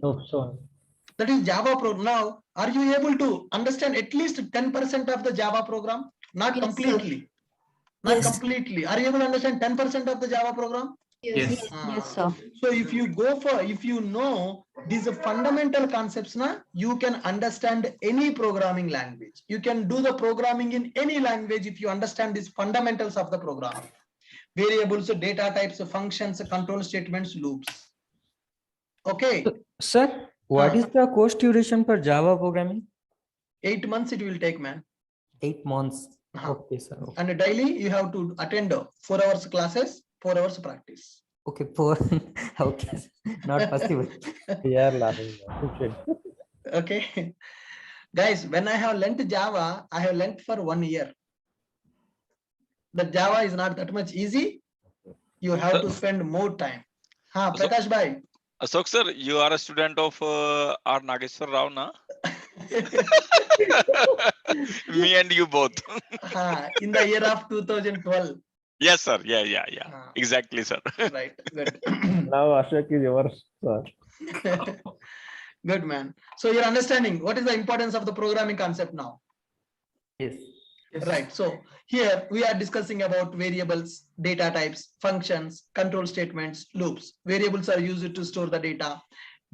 Speaker 1: That is Java program. Now, are you able to understand at least 10% of the Java program? Not
Speaker 10: Yes,
Speaker 1: completely.
Speaker 12: Yes.
Speaker 1: Completely. Are you able to understand 10% of the Java program?
Speaker 7: Yes.
Speaker 11: Yes, sir.
Speaker 1: So if you know these fundamental concepts, you can understand any programming language. You can do the programming in any language if you understand these fundamentals of the programming. Variables, data types, functions, control statements, loops. Okay.
Speaker 3: Sir, what is the course duration for Java programming?
Speaker 1: 8 months it will take, man.
Speaker 3: 8 months. Okay, sir. Okay.
Speaker 1: And daily you have to attend 4 hours classes, 4 hours practice.
Speaker 3: Okay, poor. Okay, not possible.
Speaker 6: Yeah, laughing.
Speaker 1: Okay. Guys, when I have learnt Java, I have learnt for 1 year. The Java is not that much easy. You have to spend more time. Prakash bhai.
Speaker 13: Ashok sir, you are a student of R. Nageshwar Rao, na? Me and you both.
Speaker 1: In the year of 2012.
Speaker 13: Yes, sir. Yeah. Exactly, sir.
Speaker 1: Right. Good.
Speaker 6: Now Ashok is yours, sir.
Speaker 1: Good, man. So you're understanding what is the importance of the programming concept now?
Speaker 3: Yes.
Speaker 1: Right. So here we are discussing about variables, data types, functions, control statements, loops. Variables are used to store the data.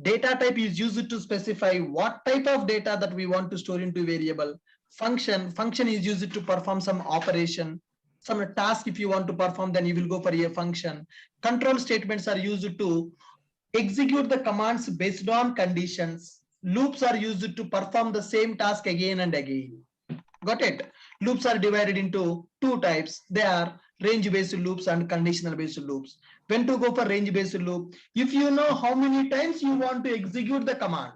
Speaker 1: Data type is used to specify what type of data that we want to store into variable. Function is used to perform some operation, some task. If you want to perform, then you will go for a function. Control statements are used to execute the commands based on conditions. Loops are used to perform the same task again and again. Got it? Loops are divided into 2 types. They are range-based loops and conditional-based loops. When to go for range-based loop? If you know how many times you want to execute the command,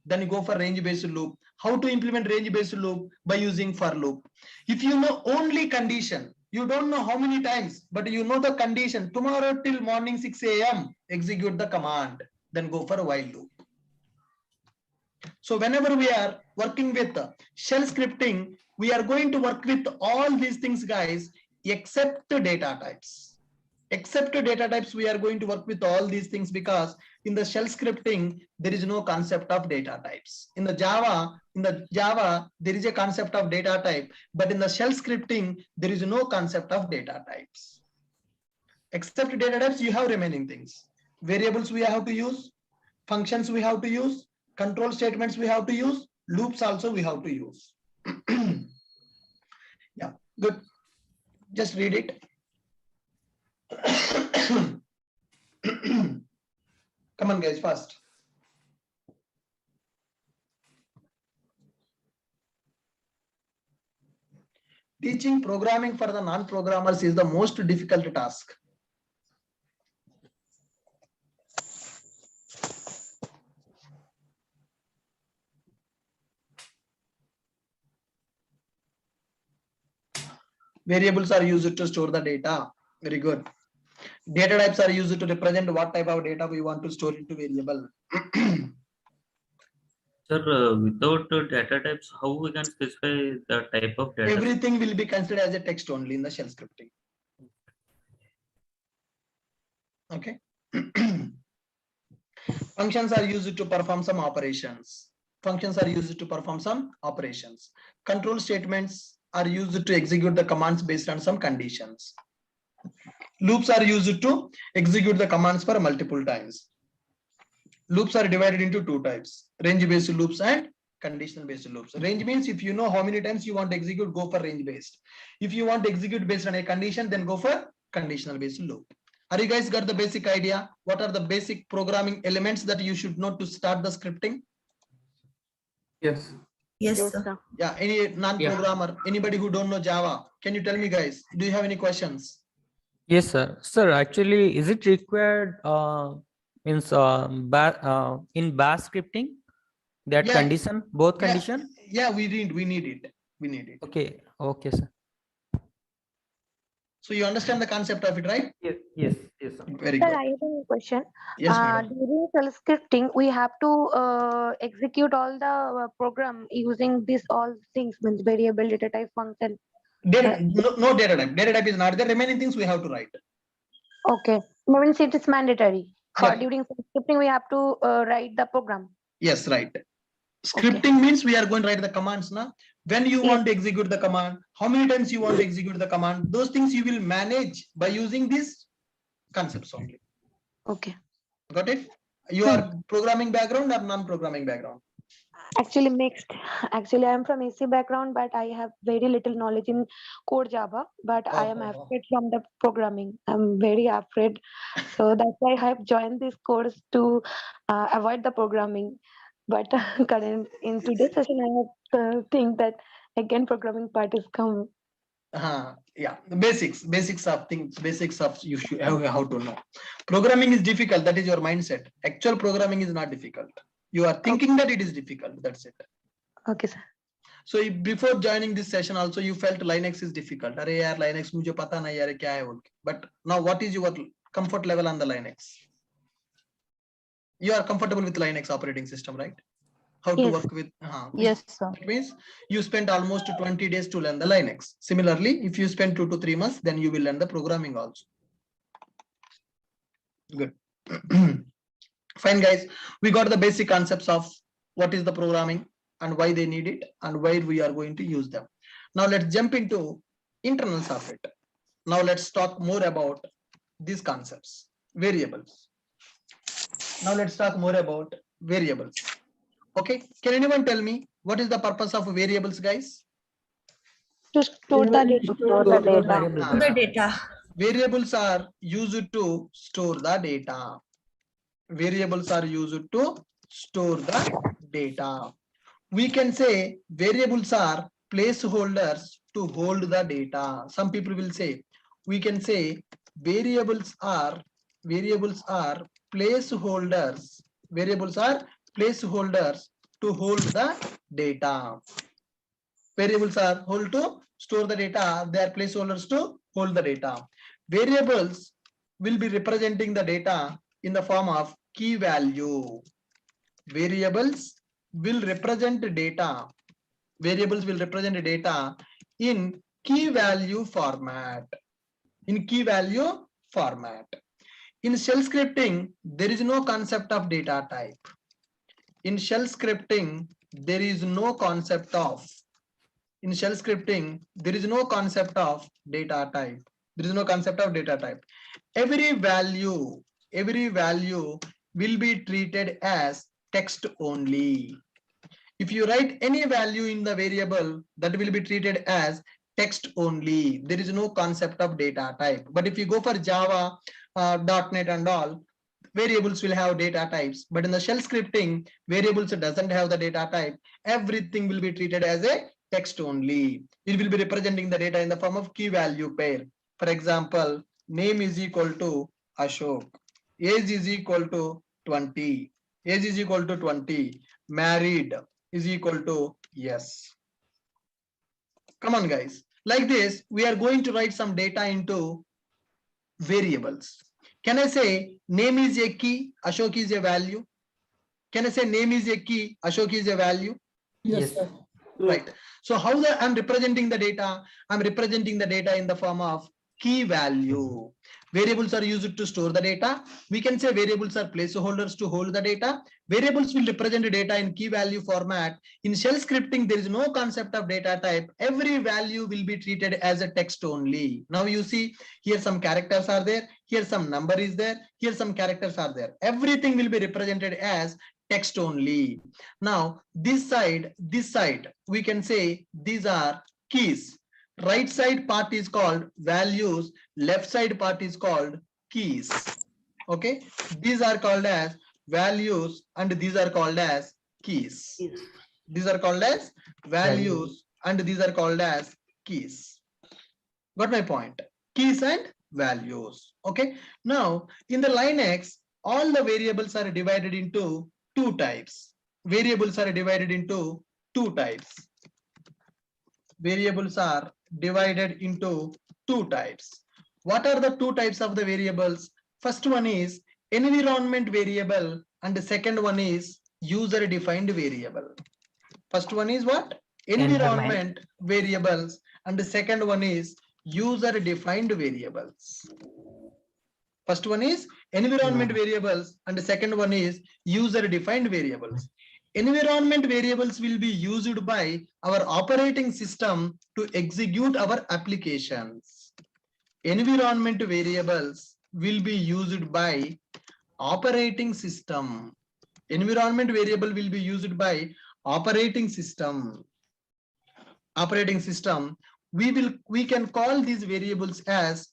Speaker 1: then you go for range-based loop. How to implement range-based loop? By using for loop. If you know only condition, you don't know how many times, but you know the condition. Tomorrow till morning 6 a.m. execute the command. Then go for a while loop. So whenever we are working with shell scripting, we are going to work with all these things, guys, except the data types. Except the data types, we are going to work with all these things because in the shell scripting, there is no concept of data types. In the Java, there is a concept of data type, but in the shell scripting, there is no concept of data types. Except data types, you have remaining things. Variables we have to use, functions we have to use, control statements we have to use, loops also we have to use. Yeah, good. Just read it. Come on, guys, fast. teaching programming for the non-programmers is the most difficult task. Variables are used to store the data. Very good. Data types are used to represent what type of data we want to store into variable.
Speaker 4: Sir, without data types, how we can specify the type of data?
Speaker 1: Everything will be considered as a text only in the shell scripting. Okay. Functions are used to perform some operations. Functions are used to perform some operations. Control statements are used to execute the commands based on some conditions. Loops are used to execute the commands for multiple times. Loops are divided into two types: range based loops and conditional based loops. Range means if you know how many times you want to execute, go for range based. If you want to execute based on a condition, then go for conditional based loop. Are you guys got the basic idea? What are the basic programming elements that you should know to start the scripting?
Speaker 8: Yes.
Speaker 12: Yes,
Speaker 5: Yes,
Speaker 12: sir.
Speaker 5: sir.
Speaker 1: Yeah, any non-programmer, anybody who don't know Java, can you tell me, guys? Do you have any questions?
Speaker 3: Yes, sir. Sir, actually, is it required in bash scripting that
Speaker 1: Yeah.
Speaker 3: condition, both
Speaker 1: Yeah.
Speaker 3: condition?
Speaker 1: Yeah, we need it. We need it.
Speaker 3: Okay. Okay, sir.
Speaker 1: So you understand the concept of it, right?
Speaker 3: Yes. Yes. Yes, sir.
Speaker 1: Very
Speaker 11: Sir,
Speaker 1: good.
Speaker 11: I have a question.
Speaker 1: Yes, madam.
Speaker 11: During shell scripting, we have to execute all the program using this all things, means variable, data type, function.
Speaker 1: No data type. Data type is not there. Remaining things we have to write.
Speaker 11: Okay, means it is mandatory. For
Speaker 1: Yeah.
Speaker 11: during shell scripting, we have to write the program.
Speaker 1: Yes, right. Scripting means we are going to write the commands now. When you want to execute the command, how many times you want to execute the command, those things you will manage by using these concepts only.
Speaker 11: Okay.
Speaker 1: Got it? You are programming background or non-programming background?
Speaker 11: Actually mixed. Actually, I am from AC background, but I have very little knowledge in core Java. But I am afraid from the programming. I'm very afraid, so that's why I have joined this course to avoid the programming. But current in today's session, I have think that again programming part is come.
Speaker 1: Yeah, the basics of things, basics of you should have how to know. Programming is difficult. That is your mindset. Actual programming is not difficult. You are thinking that it is difficult. That's it.
Speaker 11: Okay, sir.
Speaker 1: So if before joining this session, also you felt Linux is difficult. अरे यार Linux मुझे पता नहीं यार क्या है बोल के. But now what is your comfort level on the Linux? You are comfortable with Linux operating system, right? How to work with?
Speaker 2: Yes, sir.
Speaker 1: That means you spent almost 20 days to learn the Linux. Similarly, if you spend 2 to 3 months, then you will learn the programming also. Good. Fine, guys. We got the basic concepts of what is the programming and why they need it and where we are going to use them. Now let's jump into internals of it. Now let's talk more about these concepts. Variables. Now let's talk more about variables. Okay, can anyone tell me what is the purpose of variables, guys?
Speaker 11: To store the data.
Speaker 12: The data.
Speaker 1: Variables are used to store the data. Variables are used to store the data. We can say variables are placeholders to hold the data. Some people will say, we can say variables are placeholders. Variables are placeholders to hold the data. Variables are hold to store the data. They are placeholders to hold the data. Variables will be representing the data in the form of key value. Variables will represent data. Variables will represent data in key value format. In key value format. In shell scripting, there is no concept of data type. In shell scripting, there is no concept of. In shell scripting, there is no concept of data type. There is no concept of data type. Every value will be treated as text only. If you write any value in the variable, that will be treated as text only. There is no concept of data type. But if you go for Java, .NET and all, variables will have data types. But in the shell scripting, variables doesn't have the data type. Everything will be treated as a text only. It will be representing the data in the form of key value pair. For example, name is equal to Ashok. Age is equal to 20. Age is equal to 20. Married is equal to yes. Come on, guys. Like this, we are going to write some data into variables. Can I say name is a key, Ashok is a value? Can I say name is a key, Ashok is a value?
Speaker 3: Yes.
Speaker 1: Right. So how I'm representing the data? I'm representing the data in the form of key value. Variables are used to store the data. We can say variables are placeholders to hold the data. Variables will represent the data in key value format. In shell scripting, there is no concept of data type. Every value will be treated as a text only. Now you see here some characters are there. Here some number is there. Here some characters are there. Everything will be represented as text only. Now this side, we can say these are keys. Right side part is called values, left side part is called keys. Okay, these are called as values and these are called as keys. These are called as values and these are called as keys. Got my point? Keys and values. Okay, now in the Linux, all the variables are divided into two types. Variables are divided into two types. Variables are divided into two types. What are the two types of the variables? First one is environment variable and the second one is user defined variable. First one is what? Environment variables and the second one is user defined variables. First one is environment variables and the second one is user defined variables. Environment variables will be used by our operating system to execute our applications. Environment variables will be used by operating system. Environment variable will be used by operating system. Operating system. We can call these variables as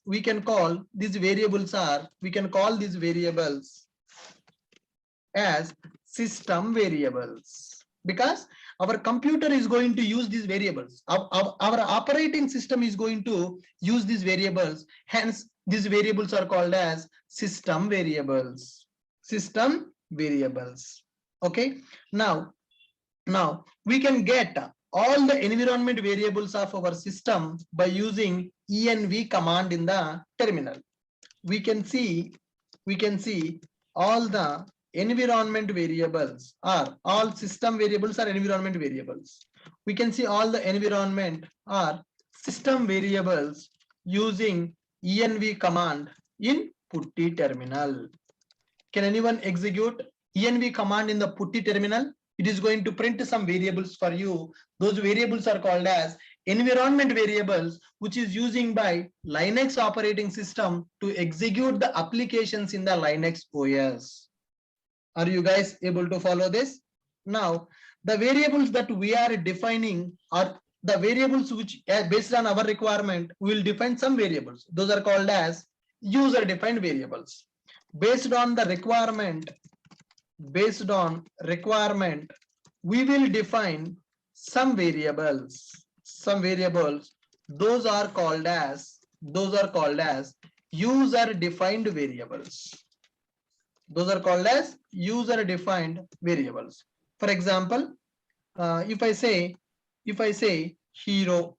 Speaker 1: as system variables, because our computer is going to use these variables. Our operating system is going to use these variables. Hence, these variables are called as system variables. System variables. Okay. Now we can get all the environment variables of our system by using env command in the terminal. We can see all the environment variables are all system variables are environment variables. We can see all the environment are system variables using env command in putty terminal. Can anyone execute env command in the putty terminal? It is going to print some variables for you. Those variables are called as environment variables, which is using by Linux operating system to execute the applications in the Linux OS. Are you guys able to follow this? Now, the variables that we are defining are the variables which, based on our requirement, we will define some variables. Those are called as user defined variables. Based on the requirement, we will define some variables. Those are called as user defined variables. Those are called as user defined variables. For example, if I say hero,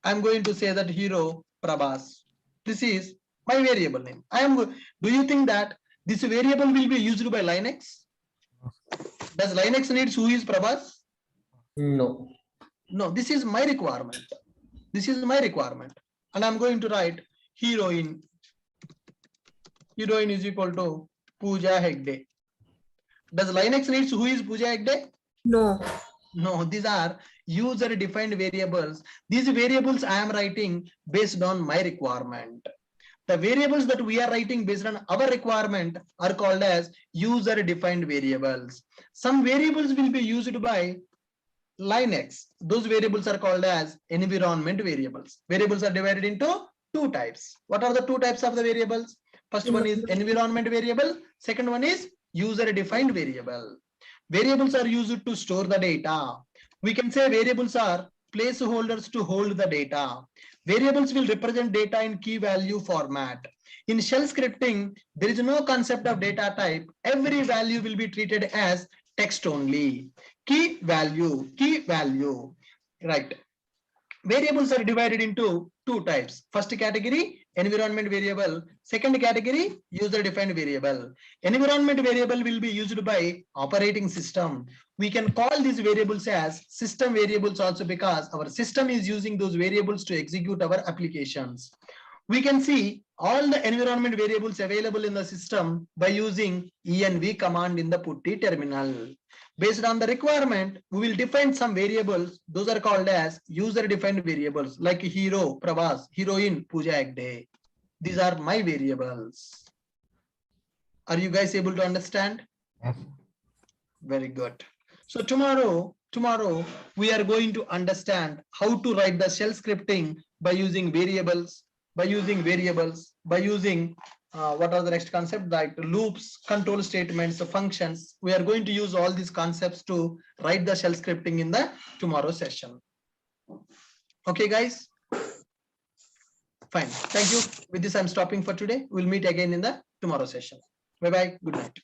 Speaker 1: I'm going to say that hero Prabhas. This is my variable name. Do you think that this variable will be used by Linux? Does Linux needs who is Prabhas?
Speaker 3: No.
Speaker 1: No, this is my requirement. And I'm going to write heroine. Heroine is equal to Pooja Hegde. Does Linux needs who is Pooja Hegde?
Speaker 12: No.
Speaker 1: No, these are user defined variables. These variables I am writing based on my requirement. The variables that we are writing based on our requirement are called as user defined variables. Some variables will be used by Linux. Those variables are called as environment variables. Variables are divided into two types. What are the two types of the variables? First one is environment variable. Second one is user defined variable. Variables are used to store the data. We can say variables are placeholders to hold the data. Variables will represent data in key value format. In shell scripting, there is no concept of data type. Every value will be treated as text only. Key value, right? Variables are divided into two types. First category, environment variable. Second category, user defined variable. Environment variable will be used by operating system. We can call these variables as system variables also because our system is using those variables to execute our applications. We can see all the environment variables available in the system by using env command in the putty terminal. Based on the requirement, we will define some variables. Those are called as user-defined variables like hero, Pravas, heroine, Puja Agde. These are my variables. Are you guys able to understand?
Speaker 9: Yes.
Speaker 1: Very good. So tomorrow we are going to understand how to write the shell scripting by using variables, by using what are the next concept, like loops, control statements, functions. We are going to use all these concepts to write the shell scripting in the tomorrow session. Okay, guys. Fine. Thank you. With this, I'm stopping for today. We'll meet again in the tomorrow session. Bye-bye. Good night.